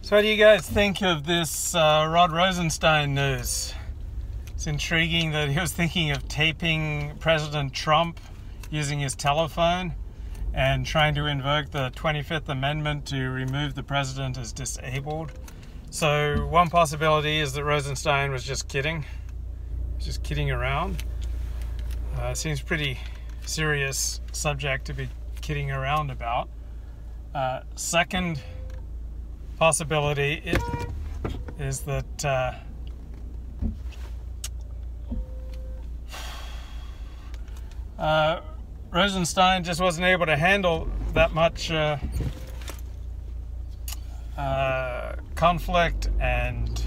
So what do you guys think of this Rod Rosenstein news? It's intriguing that he was thinking of taping President Trump using his telephone and trying to invoke the 25th Amendment to remove the president as disabled. So one possibility is that Rosenstein was just kidding around. Seems pretty serious subject to be kidding around about. Second possibility is that Rosenstein just wasn't able to handle that much conflict and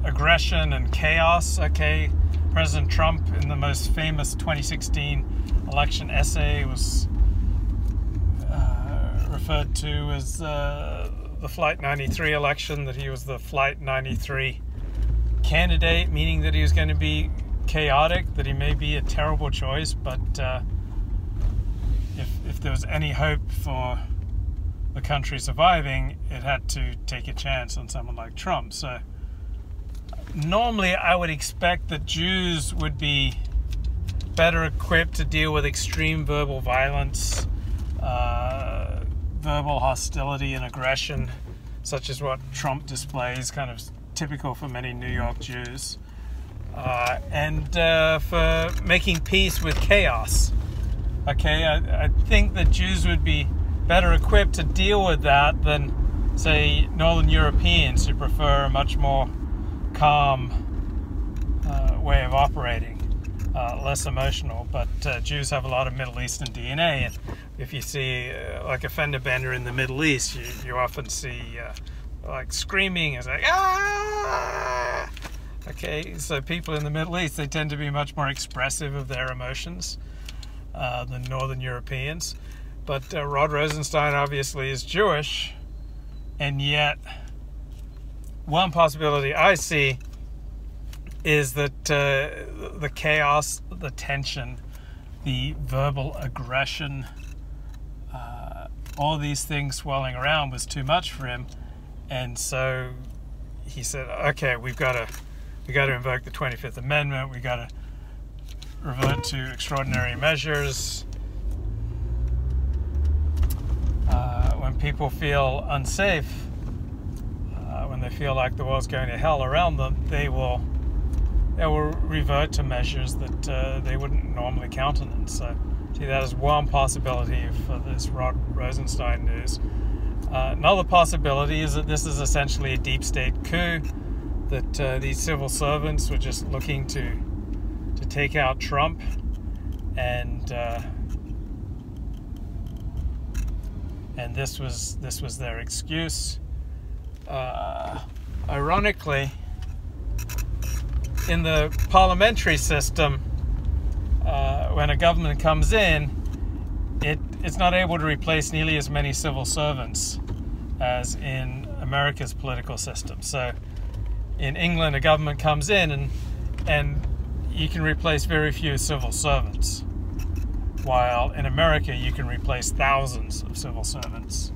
aggression and chaos. Okay, President Trump, in the most famous 2016 election essay, was referred to as the Flight 93 election, that he was the Flight 93 candidate, meaning that he was going to be chaotic, that he may be a terrible choice, but if there was any hope for the country surviving, it had to take a chance on someone like Trump. So normally I would expect that Jews would be better equipped to deal with extreme verbal violence, verbal hostility and aggression, such as what Trump displays, kind of typical for many New York Jews, and for making peace with chaos. Okay, I think that Jews would be better equipped to deal with that than, say, Northern Europeans who prefer a much more calm way of operating, less emotional. But Jews have a lot of Middle Eastern DNA, and if you see like a fender bender in the Middle East, you often see like screaming. It's like, ah! Okay, so people in the Middle East, they tend to be much more expressive of their emotions than Northern Europeans. But Rod Rosenstein obviously is Jewish, and yet one possibility I see is that the chaos, the tension, the verbal aggression, all these things swirling around was too much for him, and so he said, okay, we got to invoke the 25th Amendment, we got to revert to extraordinary measures. When people feel unsafe, when they feel like the world's going to hell around them, they will revert to measures that they wouldn't normally countenance. So, see, that is one possibility for this Rod Rosenstein news. Another possibility is that this is essentially a deep state coup, that these civil servants were just looking to take out Trump, and this was their excuse. Ironically, in the parliamentary system, when a government comes in, it's not able to replace nearly as many civil servants as in America's political system. So in England, a government comes in and you can replace very few civil servants, while in America you can replace thousands of civil servants.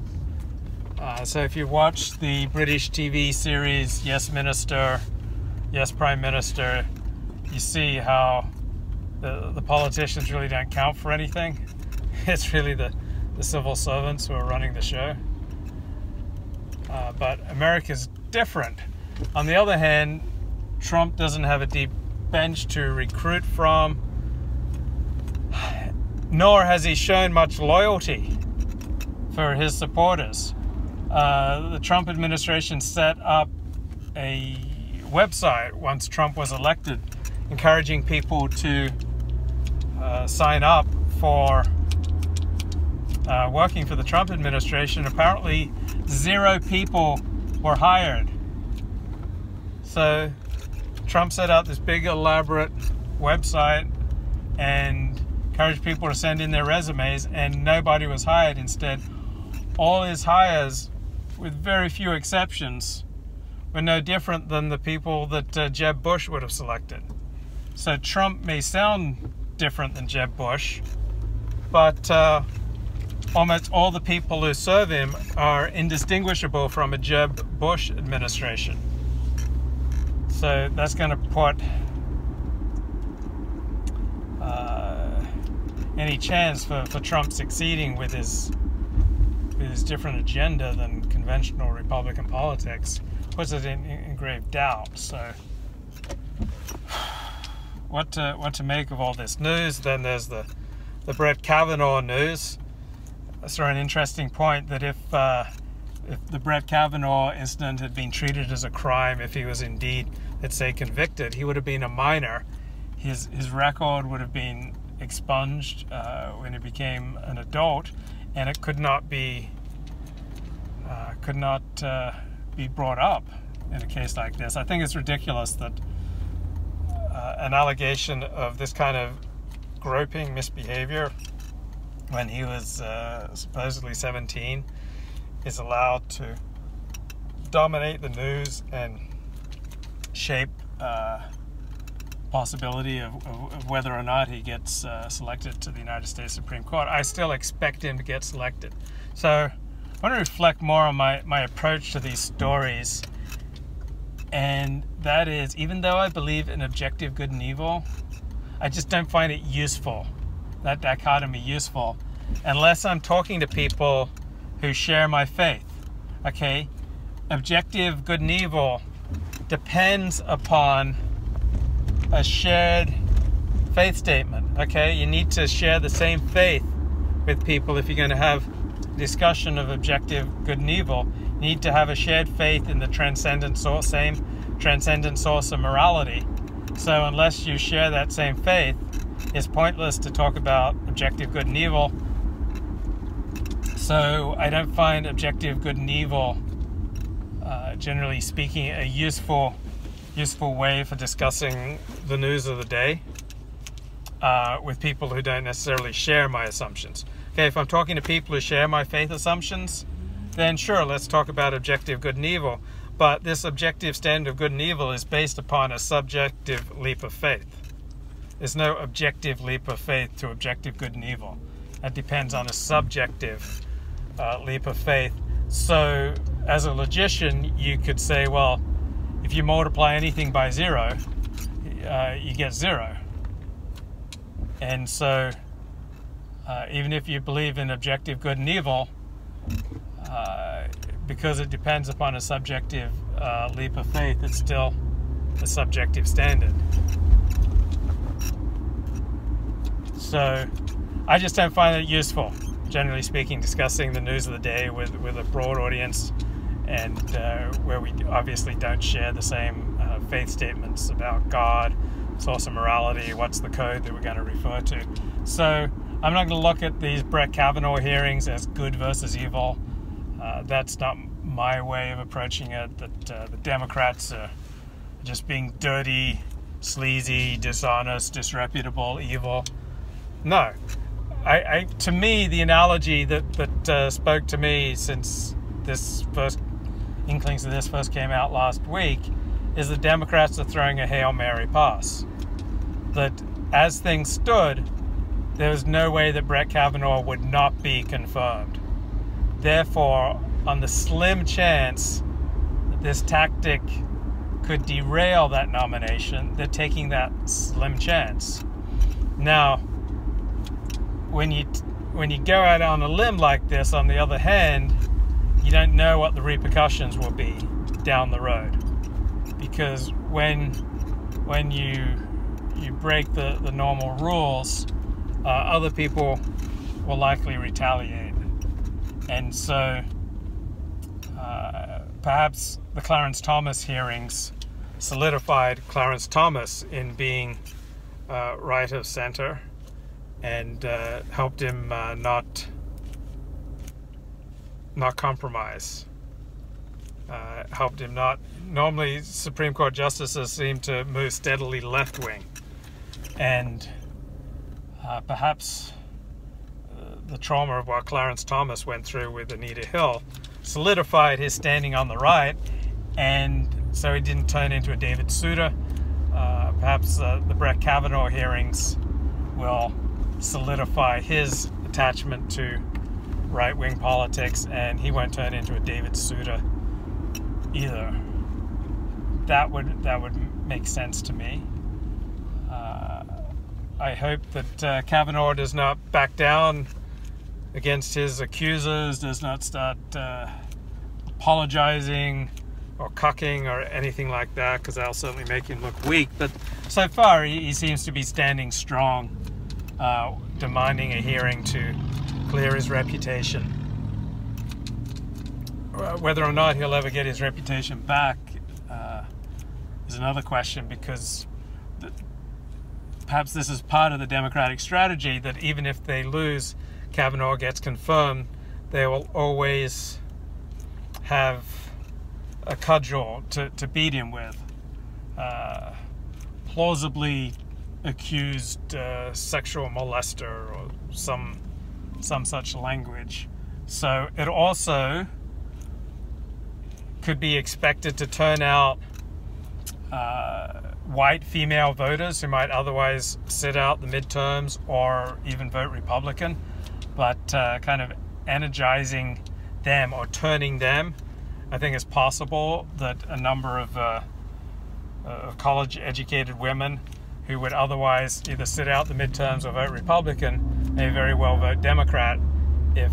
So if you watch the British TV series Yes Minister, Yes Prime Minister, you see how the politicians really don't count for anything. It's really the civil servants who are running the show. But America's different. On the other hand, Trump doesn't have a deep bench to recruit from, nor has he shown much loyalty for his supporters. The Trump administration set up a website once Trump was elected, encouraging people to sign up for working for the Trump administration. Apparently 0 people were hired. So Trump set out this big elaborate website and encouraged people to send in their resumes, and nobody was hired. Instead, all his hires, with very few exceptions, were no different than the people that Jeb Bush would have selected. So Trump may sound different than Jeb Bush, but almost all the people who serve him are indistinguishable from a Jeb Bush administration. So that's going to put any chance for Trump succeeding with his different agenda than conventional Republican politics, puts it in grave doubt. So what to make of all this news? Then there's the Brett Kavanaugh news. I saw an interesting point that if the Brett Kavanaugh incident had been treated as a crime, if he was indeed, let's say, convicted, he would have been a minor. His record would have been expunged when he became an adult, and it could not be brought up in a case like this. I think it's ridiculous that an allegation of this kind of groping misbehavior when he was supposedly 17 is allowed to dominate the news and shape possibility of whether or not he gets selected to the United States Supreme Court. I still expect him to get selected. So I want to reflect more on my approach to these stories, and that is, even though I believe in objective good and evil, I just don't find it useful, that dichotomy useful, unless I'm talking to people who share my faith. Okay? Objective good and evil depends upon a shared faith statement. Okay? You need to share the same faith with people if you're going to have a discussion of objective good and evil. You need to have a shared faith in the same transcendent source of morality. So unless you share that same faith, it's pointless to talk about objective good and evil. So I don't find objective good and evil, generally speaking, a useful way for discussing the news of the day with people who don't necessarily share my assumptions. Okay, if I'm talking to people who share my faith assumptions, then sure, let's talk about objective good and evil. But this objective standard of good and evil is based upon a subjective leap of faith. There's no objective leap of faith to objective good and evil. That depends on a subjective leap of faith. So as a logician, you could say, well, if you multiply anything by 0, you get 0. And so even if you believe in objective good and evil, because it depends upon a subjective leap of faith, it's still a subjective standard. So I just don't find it useful, generally speaking, discussing the news of the day with a broad audience, and where we obviously don't share the same faith statements about God, source of morality, what's the code that we're going to refer to. So I'm not going to look at these Brett Kavanaugh hearings as good versus evil. That's not my way of approaching it, that the Democrats are just being dirty, sleazy, dishonest, disreputable, evil. No. To me, the analogy that spoke to me since inklings of this first came out last week is the Democrats are throwing a Hail Mary pass. That as things stood, there was no way that Brett Kavanaugh would not be confirmed. Therefore, on the slim chance that this tactic could derail that nomination, they're taking that slim chance. Now, when you go out on a limb like this, on the other hand, you don't know what the repercussions will be down the road, because when you break the normal rules, other people will likely retaliate, and so perhaps the Clarence Thomas hearings solidified Clarence Thomas in being right of center, and helped him not compromise. Helped him not. Normally, Supreme Court justices seem to move steadily left-wing, and perhaps the trauma of what Clarence Thomas went through with Anita Hill solidified his standing on the right, and so he didn't turn into a David Souter. Perhaps the Brett Kavanaugh hearings will solidify his attachment to right-wing politics, and he won't turn into a David Souter either. That would make sense to me. I hope that Kavanaugh does not back down against his accusers, does not start apologizing or cucking or anything like that, because that'll certainly make him look weak. But so far he seems to be standing strong, demanding a hearing to clear his reputation. Whether or not he'll ever get his reputation back is another question, because perhaps this is part of the Democratic strategy, that even if they lose, Kavanaugh gets confirmed, they will always have a cudgel to beat him with. Plausibly accused sexual molester or some such language. So it also could be expected to turn out white female voters who might otherwise sit out the midterms or even vote Republican, but kind of energizing them or turning them. I think it's possible that a number of college-educated women who would otherwise either sit out the midterms or vote Republican may very well vote Democrat if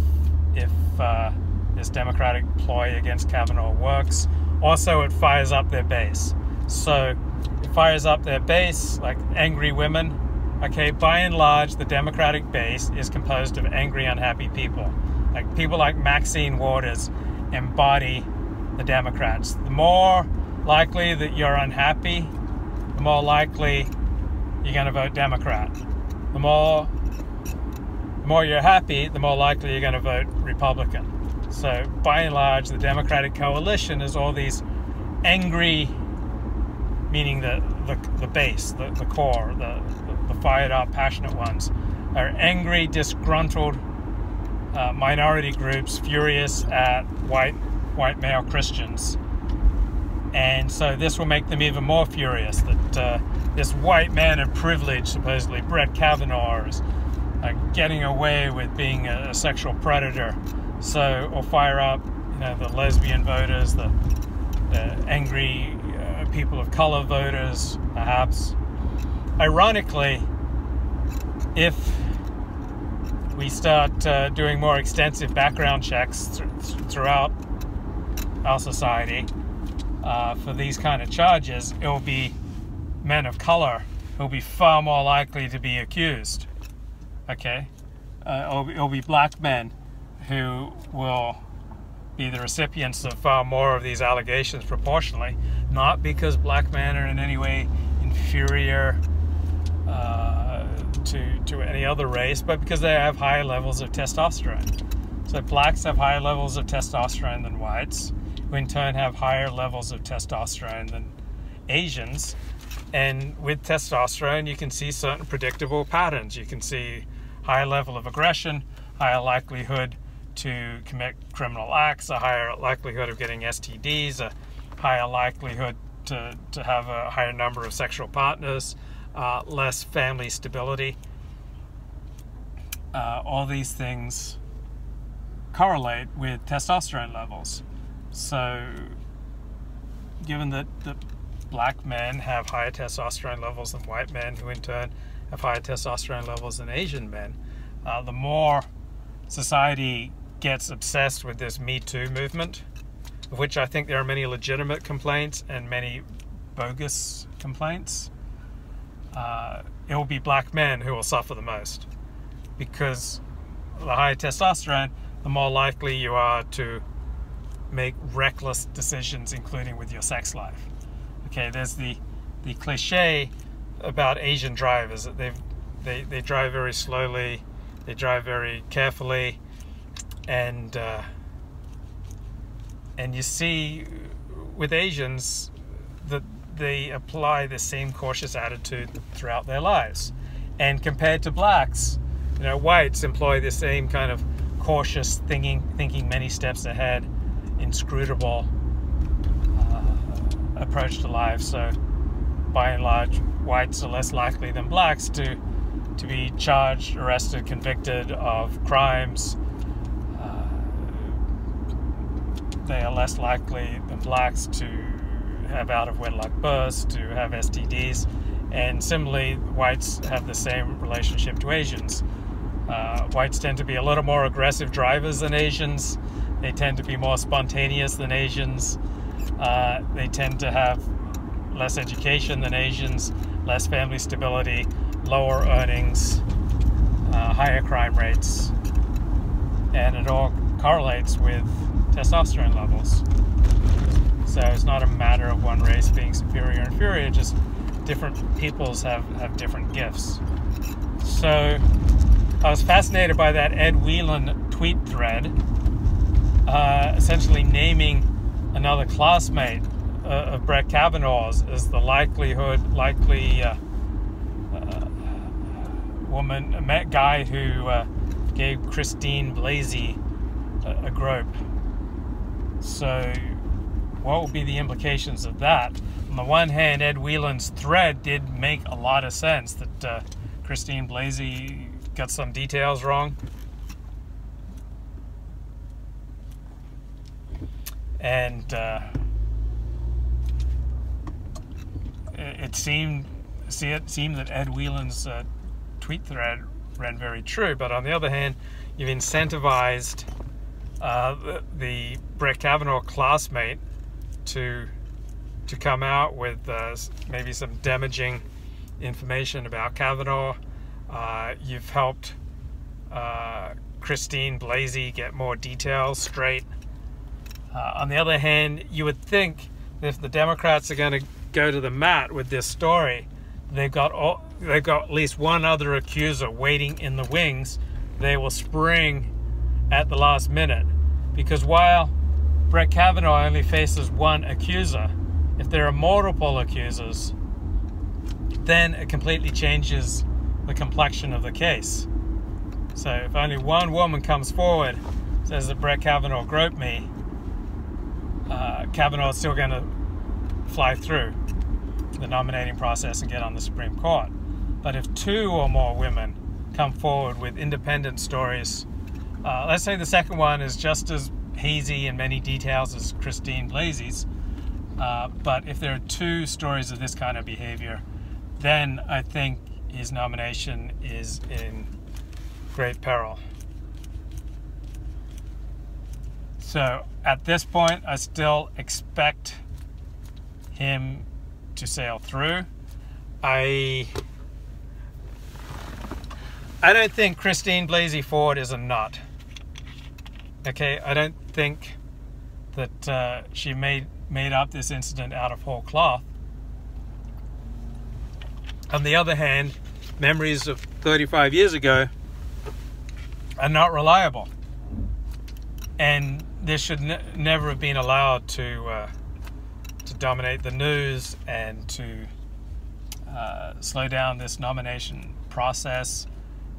this Democratic ploy against Kavanaugh works. Also, it fires up their base. So it fires up their base, like angry women. Okay, by and large, the Democratic base is composed of angry, unhappy people. Like people like Maxine Waters embody the Democrats. The more likely that you're unhappy, the more likely you're going to vote Democrat. The more you're happy, the more likely you're going to vote Republican. So by and large, the Democratic coalition is all these angry, meaning the base, the core, the fired up, passionate ones, are angry, disgruntled minority groups, furious at white male Christians. And so this will make them even more furious that this white man of privilege, supposedly Brett Kavanaugh, is getting away with being a sexual predator. So it'll fire up, the lesbian voters, the angry people of color voters, perhaps. Ironically, if we start doing more extensive background checks throughout our society for these kind of charges, it will be men of color who will be far more likely to be accused. Okay? It'll be black men who will be the recipients of far more of these allegations proportionally, not because black men are in any way inferior to any other race, but because they have higher levels of testosterone. So blacks have higher levels of testosterone than whites, who in turn have higher levels of testosterone than Asians. And with testosterone, you can see certain predictable patterns. You can see higher level of aggression, higher likelihood to commit criminal acts, a higher likelihood of getting STDs, a higher likelihood to have a higher number of sexual partners, less family stability. All these things correlate with testosterone levels. So given that black men have higher testosterone levels than white men, who in turn have higher testosterone levels than Asian men, the more society gets obsessed with this Me Too movement, of which I think there are many legitimate complaints and many bogus complaints, it will be black men who will suffer the most, because the higher testosterone, the more likely you are to make reckless decisions, including with your sex life. Okay, there's the cliche about Asian drivers that they drive very slowly, they drive very carefully, and you see with Asians that they apply the same cautious attitude throughout their lives. And compared to blacks, whites employ the same kind of cautious thinking many steps ahead, inscrutable approach to life. So by and large, whites are less likely than blacks to be charged, arrested, convicted of crimes, they are less likely than blacks to have out-of-wedlock births, to have STDs, and similarly, whites have the same relationship to Asians. Whites tend to be a little more aggressive drivers than Asians. They tend to be more spontaneous than Asians. They tend to have less education than Asians, less family stability, lower earnings, higher crime rates, and it all correlates with testosterone levels. So it's not a matter of one race being superior or inferior, just different peoples have different gifts. So I was fascinated by that Ed Whelan tweet thread, essentially naming another classmate of Brett Kavanaugh's as the likely guy who gave Christine Blasey a grope. So what would be the implications of that? On the one hand, Ed Whelan's thread did make a lot of sense, that Christine Blasey got some details wrong. And it seemed that Ed Whelan's tweet thread ran very true. But on the other hand, you've incentivized the Brett Kavanaugh classmate to come out with maybe some damaging information about Kavanaugh. You've helped Christine Blasey get more details straight. On the other hand, you would think that if the Democrats are going to go to the mat with this story, they've got at least one other accuser waiting in the wings. They will spring at the last minute, because while Brett Kavanaugh only faces one accuser, if there are multiple accusers, then it completely changes the complexion of the case. So if only one woman comes forward, says that Brett Kavanaugh groped me, Kavanaugh is still going to fly through the nominating process and get on the Supreme Court. But if two or more women come forward with independent stories, let's say the second one is just as hazy in many details as Christine Blasey's, but if there are two stories of this kind of behavior, then I think his nomination is in great peril. So at this point, I still expect him to sail through. I don't think Christine Blasey Ford is a nut. Okay, I don't think that she made up this incident out of whole cloth. On the other hand, memories of 35 years ago are not reliable, and this should never have been allowed to dominate the news and to slow down this nomination process.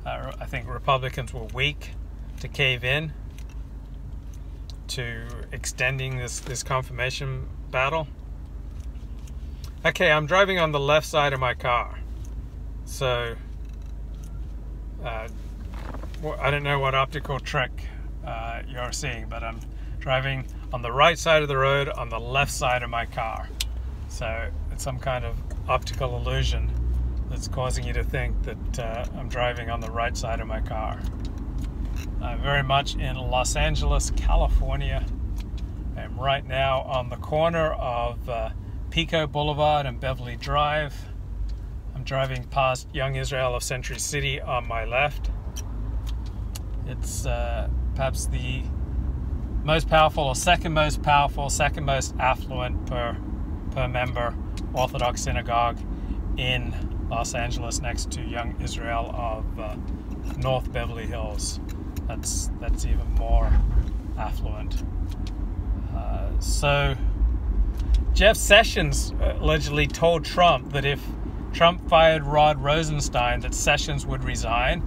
I think Republicans were weak to cave in to extending this confirmation battle. Okay, I'm driving on the left side of my car, so I don't know what optical trick you're seeing, but I'm driving on the right side of the road on the left side of my car. So it's some kind of optical illusion that's causing you to think that I'm driving on the right side of my car. I'm very much in Los Angeles, California. I'm right now on the corner of Pico Boulevard and Beverly Drive. I'm driving past Young Israel of Century City on my left. It's perhaps the most powerful or second most affluent per member Orthodox synagogue in Los Angeles, next to Young Israel of North Beverly Hills. That's even more affluent. So Jeff Sessions allegedly told Trump that if Trump fired Rod Rosenstein, that Sessions would resign,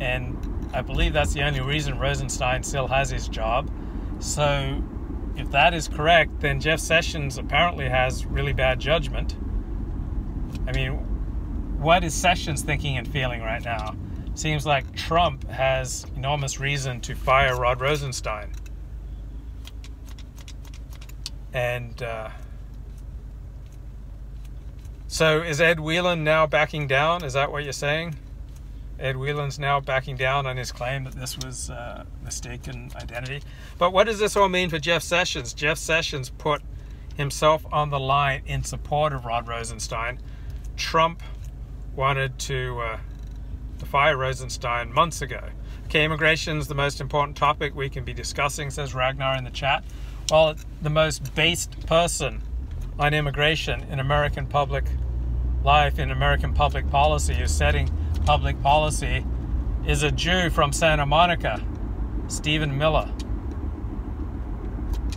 and I believe that's the only reason Rosenstein still has his job. So if that is correct, then Jeff Sessions apparently has really bad judgment. I mean, what is Sessions thinking and feeling right now? Seems like Trump has enormous reason to fire Rod Rosenstein. And so is Ed Whelan now backing down? Is that what you're saying? Ed Whelan's now backing down on his claim that this was mistaken identity. But what does this all mean for Jeff Sessions? Jeff Sessions put himself on the line in support of Rod Rosenstein. Trump wanted to fire Rosenstein months ago. Okay, immigration is the most important topic we can be discussing, says Ragnar in the chat. Well, the most based person on immigration in American public life, in American public policy, who's setting public policy, is a Jew from Santa Monica, Stephen Miller.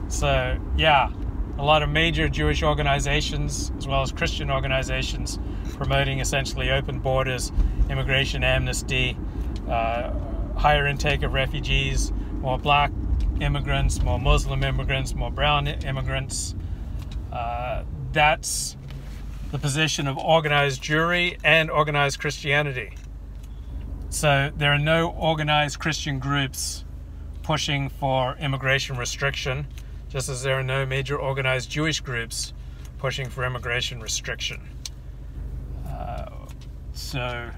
So, yeah, a lot of major Jewish organizations, as well as Christian organizations, promoting essentially open borders, immigration amnesty, higher intake of refugees, more black immigrants, more Muslim immigrants, more brown immigrants. That's the position of organized Jewry and organized Christianity. So there are no organized Christian groups pushing for immigration restriction, just as there are no major organized Jewish groups pushing for immigration restriction. So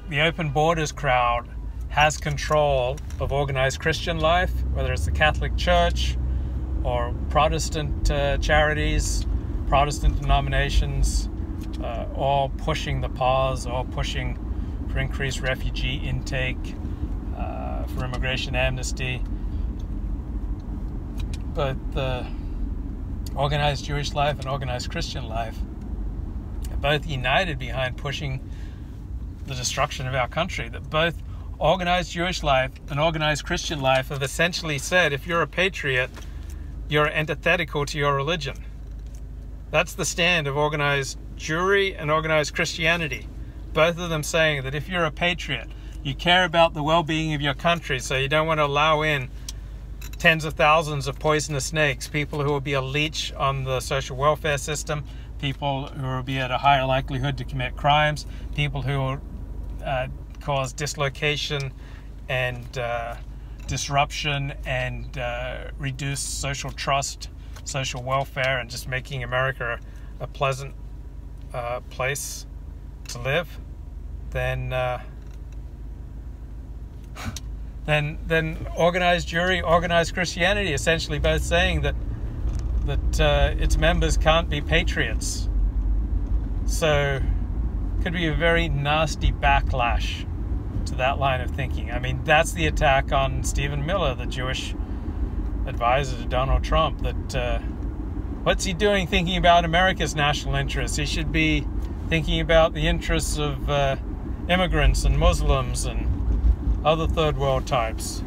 the open borders crowd has control of organized Christian life, whether it's the Catholic Church or Protestant charities, Protestant denominations, all pushing the pause, all pushing for increased refugee intake, for immigration amnesty. But the organized Jewish life and organized Christian life are both united behind pushing the destruction of our country. That both organized Jewish life and organized Christian life have essentially said, if you're a patriot, you're antithetical to your religion. That's the stand of organized Jewry and organized Christianity. Both of them saying that if you're a patriot, you care about the well-being of your country, so you don't want to allow in tens of thousands of poisonous snakes, people who will be a leech on the social welfare system, people who will be at a higher likelihood to commit crimes, people who will cause dislocation and disruption and reduce social trust, social welfare, and just making America a pleasant place to live, then organized Jewry, organized Christianity, essentially both saying that its members can't be patriots. So could be a very nasty backlash to that line of thinking. I mean, that's the attack on Stephen Miller, the Jewish advisor to Donald Trump, that what's he doing thinking about America's national interests? He should be thinking about the interests of immigrants and Muslims and other third world types.